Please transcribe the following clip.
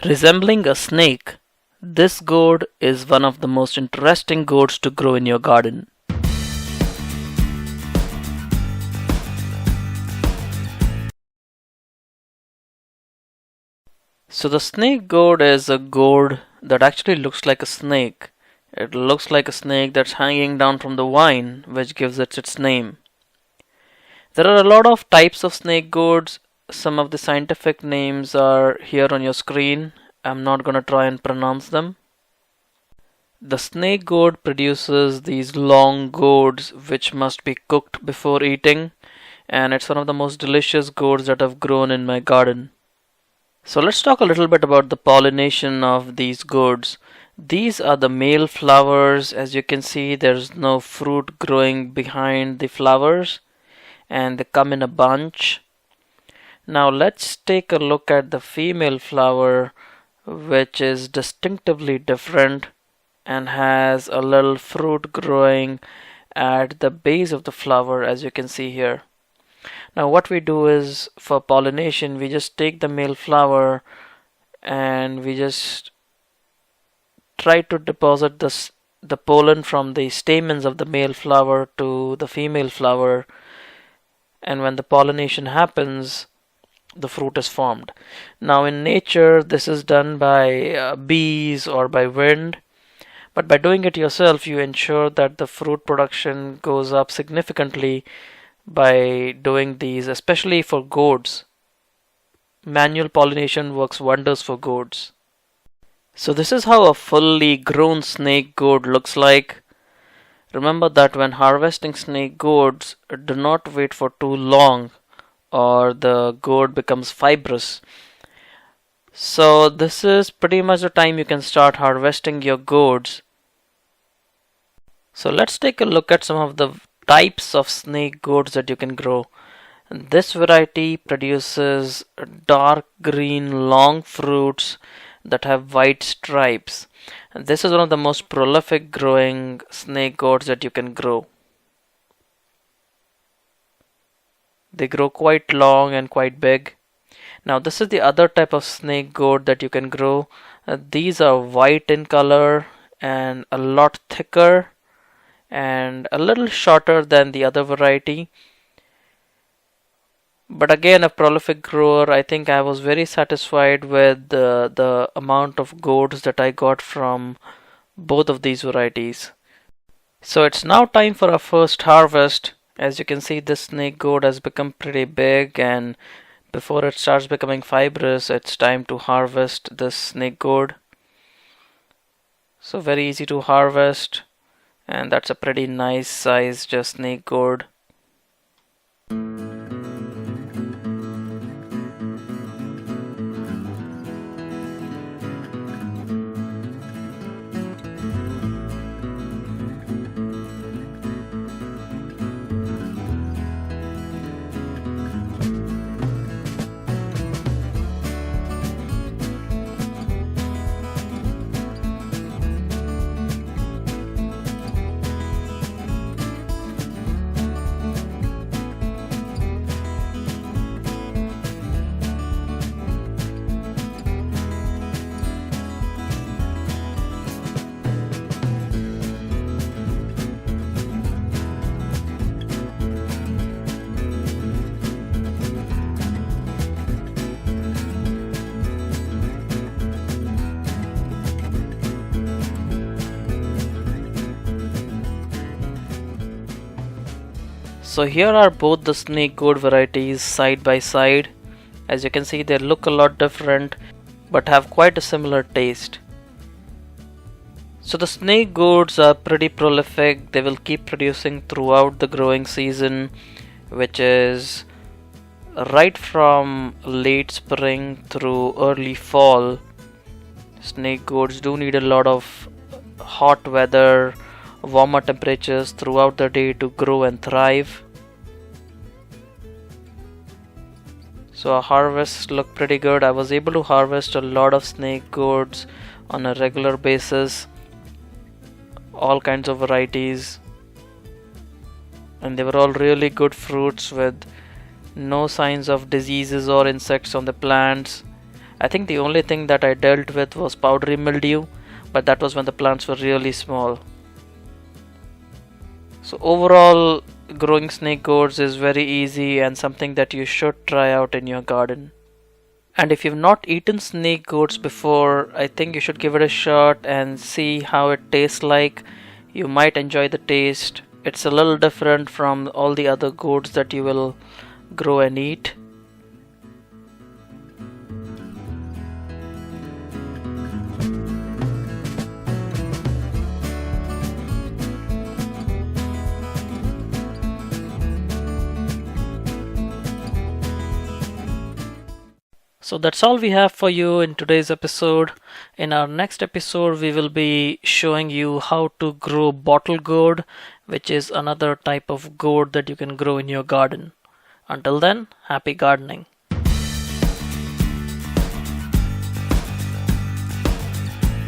Resembling a snake, this gourd is one of the most interesting gourds to grow in your garden. So the snake gourd is a gourd that actually looks like a snake. It looks like a snake that's hanging down from the vine, which gives it its name. There are a lot of types of snake gourds. Some of the scientific names are here on your screen. I'm not going to try and pronounce them. The snake gourd produces these long gourds which must be cooked before eating, and it's one of the most delicious gourds that I've grown in my garden. So let's talk a little bit about the pollination of these gourds. These are the male flowers. As you can see, there's no fruit growing behind the flowers, and they come in a bunch. Now let's take a look at the female flower, which is distinctively different and has a little fruit growing at the base of the flower, as you can see here. Now what we do is, for pollination, we just take the male flower and we just try to deposit the pollen from the stamens of the male flower to the female flower, and when the pollination happens, the fruit is formed. Now in nature this is done by bees or by wind, but by doing it yourself you ensure that the fruit production goes up significantly by doing these, especially for gourds. Manual pollination works wonders for gourds. So this is how a fully grown snake gourd looks like. Remember that when harvesting snake gourds, do not wait for too long or the gourd becomes fibrous. So this is pretty much the time you can start harvesting your gourds. So let's take a look at some of the types of snake gourds that you can grow. This variety produces dark green long fruits that have white stripes. And this is one of the most prolific growing snake gourds that you can grow. They grow quite long and quite big. Now this is the other type of snake gourd that you can grow. These are white in color and a lot thicker and a little shorter than the other variety. But again, a prolific grower. I think I was very satisfied with the amount of gourds that I got from both of these varieties. So it's now time for our first harvest. As you can see, this snake gourd has become pretty big, and before it starts becoming fibrous, it's time to harvest this snake gourd. So very easy to harvest, and that's a pretty nice sized snake gourd. So here are both the snake gourd varieties side by side. As you can see, they look a lot different but have quite a similar taste. So the snake gourds are pretty prolific. They will keep producing throughout the growing season, which is right from late spring through early fall. Snake gourds do need a lot of hot weather, warmer temperatures throughout the day to grow and thrive. So our harvests look pretty good. I was able to harvest a lot of snake gourds on a regular basis, all kinds of varieties, and they were all really good fruits with no signs of diseases or insects on the plants. I think the only thing that I dealt with was powdery mildew, but that was when the plants were really small. So overall, growing snake gourds is very easy and something that you should try out in your garden. And if you've not eaten snake gourds before, I think you should give it a shot and see how it tastes like. You might enjoy the taste. It's a little different from all the other gourds that you will grow and eat. So that's all we have for you in today's episode. In our next episode, we will be showing you how to grow bottle gourd, which is another type of gourd that you can grow in your garden. Until then, happy gardening.